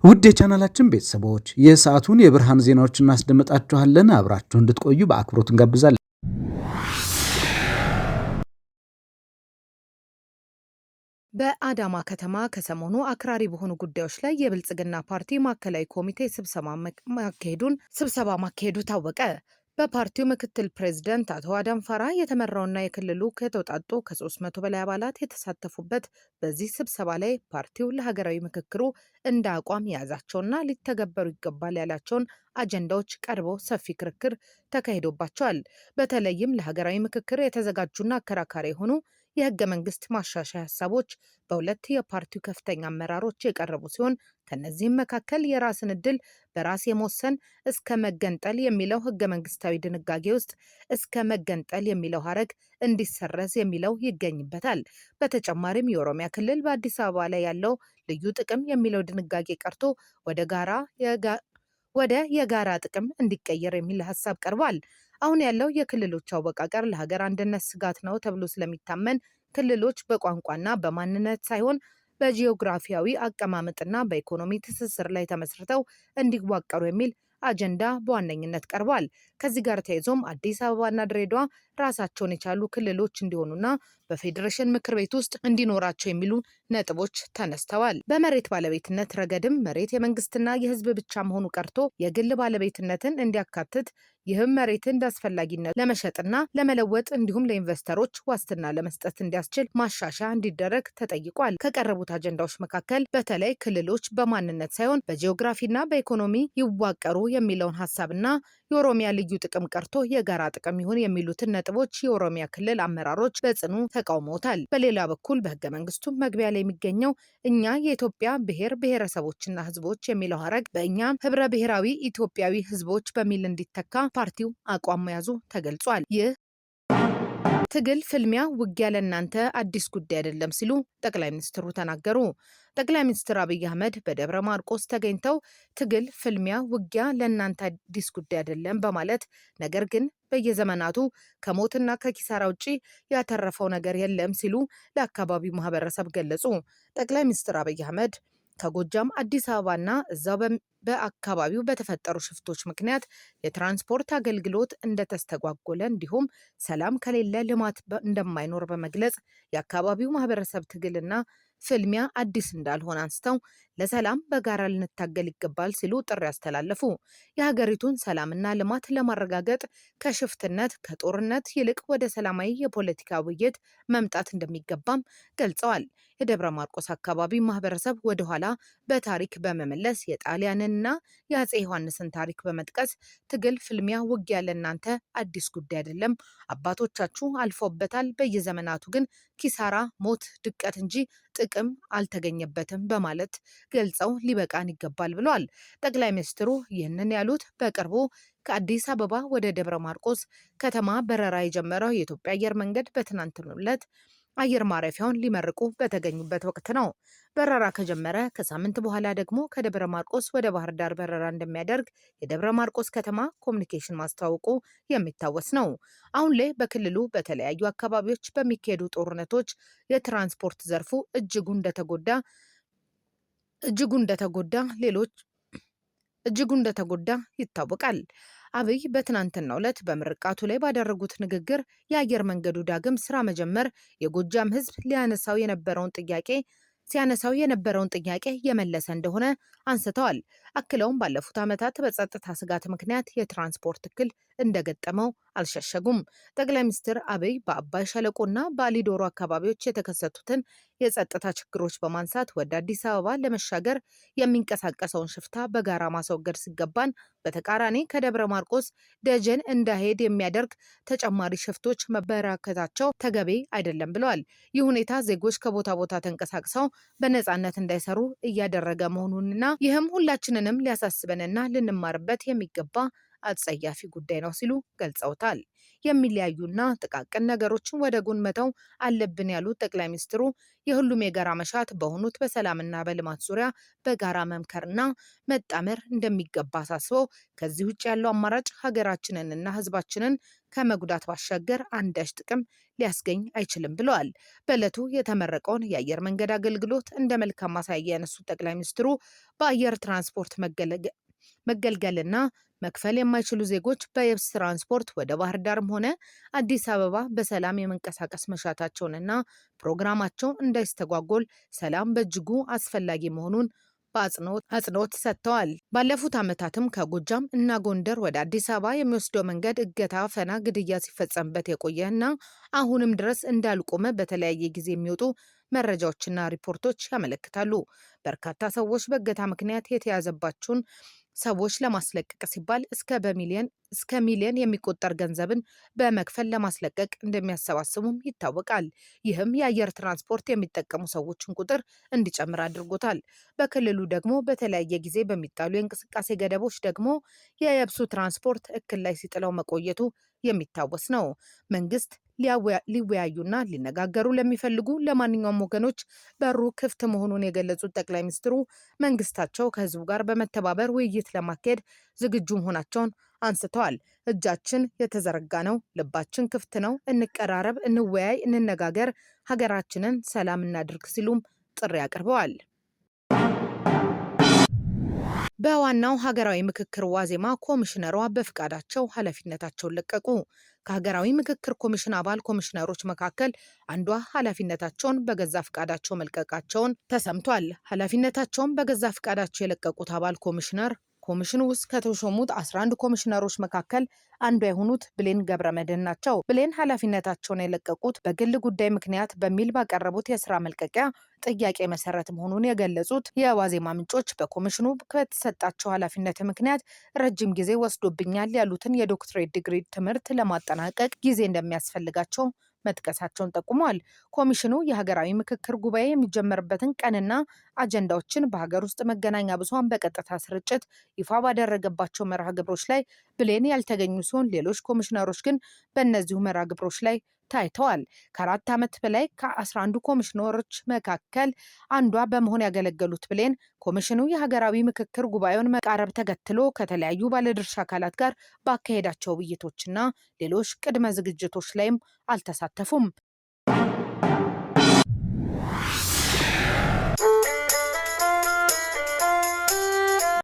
ውድ የቻናላችን ቤተሰቦች የሰዓቱን የብርሃን ዜናዎች እናስደምጣችኋለን። አብራችሁ እንድትቆዩ በአክብሮት እንጋብዛለን። በአዳማ ከተማ ከሰሞኑ አክራሪ በሆኑ ጉዳዮች ላይ የብልጽግና ፓርቲ ማዕከላዊ ኮሚቴ ስብሰባ ማካሄዱ ታወቀ። በፓርቲው ምክትል ፕሬዝዳንት አቶ አዳም ፋራ የተመራውና የክልሉ ከተውጣጡ ከ300 በላይ አባላት የተሳተፉበት በዚህ ስብሰባ ላይ ፓርቲው ለሀገራዊ ምክክሩ እንደ አቋም የያዛቸውና ሊተገበሩ ይገባል ያላቸውን አጀንዳዎች ቀርበው ሰፊ ክርክር ተካሂዶባቸዋል። በተለይም ለሀገራዊ ምክክር የተዘጋጁና አከራካሪ የሆኑ የህገ መንግስት ማሻሻያ ሀሳቦች በሁለት የፓርቲው ከፍተኛ አመራሮች የቀረቡ ሲሆን ከነዚህም መካከል የራስን ዕድል በራስ የመወሰን እስከ መገንጠል የሚለው ህገ መንግስታዊ ድንጋጌ ውስጥ እስከ መገንጠል የሚለው ሀረግ እንዲሰረዝ የሚለው ይገኝበታል። በተጨማሪም የኦሮሚያ ክልል በአዲስ አበባ ላይ ያለው ልዩ ጥቅም የሚለው ድንጋጌ ቀርቶ ወደ የጋራ ጥቅም እንዲቀየር የሚል ሀሳብ ቀርቧል። አሁን ያለው የክልሎች አወቃቀር ለሀገር አንድነት ስጋት ነው ተብሎ ስለሚታመን ክልሎች በቋንቋና በማንነት ሳይሆን በጂኦግራፊያዊ አቀማመጥና በኢኮኖሚ ትስስር ላይ ተመስርተው እንዲዋቀሩ የሚል አጀንዳ በዋነኝነት ቀርቧል። ከዚህ ጋር ተያይዞም አዲስ አበባና ድሬዳዋ ራሳቸውን የቻሉ ክልሎች እንዲሆኑና በፌዴሬሽን ምክር ቤት ውስጥ እንዲኖራቸው የሚሉ ነጥቦች ተነስተዋል። በመሬት ባለቤትነት ረገድም መሬት የመንግስትና የህዝብ ብቻ መሆኑ ቀርቶ የግል ባለቤትነትን እንዲያካትት ይህም መሬትን እንዳስፈላጊነት ለመሸጥና ለመለወጥ እንዲሁም ለኢንቨስተሮች ዋስትና ለመስጠት እንዲያስችል ማሻሻያ እንዲደረግ ተጠይቋል። ከቀረቡት አጀንዳዎች መካከል በተለይ ክልሎች በማንነት ሳይሆን በጂኦግራፊና በኢኮኖሚ ይዋቀሩ የሚለውን ሀሳብና የኦሮሚያ ልዩ ጥቅም ቀርቶ የጋራ ጥቅም ይሁን የሚሉትን ነጥቦች የኦሮሚያ ክልል አመራሮች በጽኑ ተቃውመውታል። በሌላ በኩል በህገ መንግስቱ መግቢያ ላይ የሚገኘው እኛ የኢትዮጵያ ብሔር ብሔረሰቦችና ህዝቦች የሚለው ሀረግ በእኛ ህብረ ብሔራዊ ኢትዮጵያዊ ህዝቦች በሚል እንዲተካ ፓርቲው አቋም መያዙ ተገልጿል። ይህ ትግል፣ ፍልሚያ፣ ውጊያ ለእናንተ አዲስ ጉዳይ አይደለም ሲሉ ጠቅላይ ሚኒስትሩ ተናገሩ። ጠቅላይ ሚኒስትር አብይ አህመድ በደብረ ማርቆስ ተገኝተው ትግል፣ ፍልሚያ፣ ውጊያ ለእናንተ አዲስ ጉዳይ አይደለም በማለት ነገር ግን በየዘመናቱ ከሞትና ከኪሳራ ውጪ ያተረፈው ነገር የለም ሲሉ ለአካባቢው ማህበረሰብ ገለጹ። ጠቅላይ ሚኒስትር አብይ አህመድ ከጎጃም አዲስ አበባና እዛው በአካባቢው በተፈጠሩ ሽፍቶች ምክንያት የትራንስፖርት አገልግሎት እንደተስተጓጎለ እንዲሁም ሰላም ከሌለ ልማት እንደማይኖር በመግለጽ የአካባቢው ማህበረሰብ ትግልና ፍልሚያ አዲስ እንዳልሆነ አንስተው ለሰላም በጋራ ልንታገል ይገባል ሲሉ ጥሪ አስተላለፉ። የሀገሪቱን ሰላምና ልማት ለማረጋገጥ ከሽፍትነት ከጦርነት ይልቅ ወደ ሰላማዊ የፖለቲካ ውይይት መምጣት እንደሚገባም ገልጸዋል። የደብረ ማርቆስ አካባቢ ማህበረሰብ ወደኋላ በታሪክ በመመለስ የጣሊያንንና የአፄ ዮሐንስን ታሪክ በመጥቀስ ትግል፣ ፍልሚያ፣ ውጊያ ለእናንተ አዲስ ጉዳይ አይደለም፣ አባቶቻችሁ አልፎበታል፣ በየዘመናቱ ግን ኪሳራ፣ ሞት፣ ድቀት እንጂ ጥቅም አልተገኘበትም በማለት ገልጸው ሊበቃን ይገባል ብለዋል። ጠቅላይ ሚኒስትሩ ይህንን ያሉት በቅርቡ ከአዲስ አበባ ወደ ደብረ ማርቆስ ከተማ በረራ የጀመረው የኢትዮጵያ አየር መንገድ በትናንትናው ዕለት አየር ማረፊያውን ሊመርቁ በተገኙበት ወቅት ነው። በረራ ከጀመረ ከሳምንት በኋላ ደግሞ ከደብረ ማርቆስ ወደ ባህር ዳር በረራ እንደሚያደርግ የደብረ ማርቆስ ከተማ ኮሚኒኬሽን ማስታወቁ የሚታወስ ነው። አሁን ላይ በክልሉ በተለያዩ አካባቢዎች በሚካሄዱ ጦርነቶች የትራንስፖርት ዘርፉ እጅጉ እንደተጎዳ ይታወቃል። አብይ በትናንትናው ዕለት በምርቃቱ ላይ ባደረጉት ንግግር የአየር መንገዱ ዳግም ስራ መጀመር የጎጃም ሕዝብ ሲያነሳው የነበረውን ጥያቄ የመለሰ እንደሆነ አንስተዋል። አክለውም ባለፉት ዓመታት በጸጥታ ስጋት ምክንያት የትራንስፖርት እክል እንደገጠመው አልሸሸጉም። ጠቅላይ ሚኒስትር አብይ በአባይ ሸለቆና በአሊዶሮ አካባቢዎች የተከሰቱትን የጸጥታ ችግሮች በማንሳት ወደ አዲስ አበባ ለመሻገር የሚንቀሳቀሰውን ሽፍታ በጋራ ማስወገድ ሲገባን በተቃራኒ ከደብረ ማርቆስ ደጀን እንዳይሄድ የሚያደርግ ተጨማሪ ሽፍቶች መበራከታቸው ተገቢ አይደለም ብለዋል። ይህ ሁኔታ ዜጎች ከቦታ ቦታ ተንቀሳቅሰው በነፃነት እንዳይሰሩ እያደረገ መሆኑንና ይህም ሁላችንንም ሊያሳስበንና ልንማርበት የሚገባ አጸያፊ ጉዳይ ነው ሲሉ ገልጸውታል። የሚለያዩና ጥቃቅን ነገሮችን ወደ ጎን መተው አለብን ያሉት ጠቅላይ ሚኒስትሩ የሁሉም የጋራ መሻት በሆኑት በሰላምና በልማት ዙሪያ በጋራ መምከርና መጣመር እንደሚገባ አሳስበው ከዚህ ውጭ ያለው አማራጭ ሀገራችንንና ሕዝባችንን ከመጉዳት ባሻገር አንዳች ጥቅም ሊያስገኝ አይችልም ብለዋል። በዕለቱ የተመረቀውን የአየር መንገድ አገልግሎት እንደ መልካም ማሳያ ያነሱት ጠቅላይ ሚኒስትሩ በአየር ትራንስፖርት መገልገልና መክፈል የማይችሉ ዜጎች በየብስ ትራንስፖርት ወደ ባህር ዳርም ሆነ አዲስ አበባ በሰላም የመንቀሳቀስ መሻታቸውንና ፕሮግራማቸው እንዳይስተጓጎል ሰላም በእጅጉ አስፈላጊ መሆኑን በአጽንኦት ሰጥተዋል። ባለፉት ዓመታትም ከጎጃም እና ጎንደር ወደ አዲስ አበባ የሚወስደው መንገድ እገታ፣ አፈና፣ ግድያ ሲፈጸምበት የቆየ እና አሁንም ድረስ እንዳልቆመ በተለያየ ጊዜ የሚወጡ መረጃዎችና ሪፖርቶች ያመለክታሉ። በርካታ ሰዎች በእገታ ምክንያት የተያዘባቸውን ሰዎች ለማስለቀቅ ሲባል እስከ ሚሊዮን የሚቆጠር ገንዘብን በመክፈል ለማስለቀቅ እንደሚያሰባስቡም ይታወቃል። ይህም የአየር ትራንስፖርት የሚጠቀሙ ሰዎችን ቁጥር እንዲጨምር አድርጎታል። በክልሉ ደግሞ በተለያየ ጊዜ በሚጣሉ የእንቅስቃሴ ገደቦች ደግሞ የየብሱ ትራንስፖርት እክል ላይ ሲጥለው መቆየቱ የሚታወስ ነው። መንግስት ሊወያዩና ሊነጋገሩ ለሚፈልጉ ለማንኛውም ወገኖች በሩ ክፍት መሆኑን የገለጹት ጠቅላይ ሚኒስትሩ መንግስታቸው ከህዝቡ ጋር በመተባበር ውይይት ለማካሄድ ዝግጁ መሆናቸውን አንስተዋል። እጃችን የተዘረጋ ነው፣ ልባችን ክፍት ነው፣ እንቀራረብ፣ እንወያይ፣ እንነጋገር፣ ሀገራችንን ሰላም እናድርግ ሲሉም ጥሪ አቅርበዋል። በዋናው ሀገራዊ ምክክር ዋዜማ ኮሚሽነሯ በፍቃዳቸው ኃላፊነታቸውን ለቀቁ። ከሀገራዊ ምክክር ኮሚሽን አባል ኮሚሽነሮች መካከል አንዷ ኃላፊነታቸውን በገዛ ፍቃዳቸው መልቀቃቸውን ተሰምቷል። ኃላፊነታቸውን በገዛ ፍቃዳቸው የለቀቁት አባል ኮሚሽነር ኮሚሽኑ ውስጥ ከተሾሙት 11 ኮሚሽነሮች መካከል አንዷ የሆኑት ብሌን ገብረመድህን ናቸው። ብሌን ኃላፊነታቸውን የለቀቁት በግል ጉዳይ ምክንያት በሚል ባቀረቡት የስራ መልቀቂያ ጥያቄ መሰረት መሆኑን የገለጹት የዋዜማ ምንጮች በኮሚሽኑ ከተሰጣቸው ኃላፊነት ምክንያት ረጅም ጊዜ ወስዶብኛል ያሉትን የዶክትሬት ዲግሪ ትምህርት ለማጠናቀቅ ጊዜ እንደሚያስፈልጋቸው መጥቀሳቸውን ጠቁመዋል። ኮሚሽኑ የሀገራዊ ምክክር ጉባኤ የሚጀመርበትን ቀንና አጀንዳዎችን በሀገር ውስጥ መገናኛ ብዙኃን በቀጥታ ስርጭት ይፋ ባደረገባቸው መርሃ ግብሮች ላይ ብሌን ያልተገኙ ሲሆን ሌሎች ኮሚሽነሮች ግን በእነዚሁ መርሃ ግብሮች ላይ ታይተዋል። ከ4 ዓመት በላይ ከ11 ኮሚሽነሮች መካከል አንዷ በመሆን ያገለገሉት ብሌን ኮሚሽኑ የሀገራዊ ምክክር ጉባኤውን መቃረብ ተከትሎ ከተለያዩ ባለድርሻ አካላት ጋር ባካሄዳቸው ውይይቶችና ሌሎች ቅድመ ዝግጅቶች ላይም አልተሳተፉም።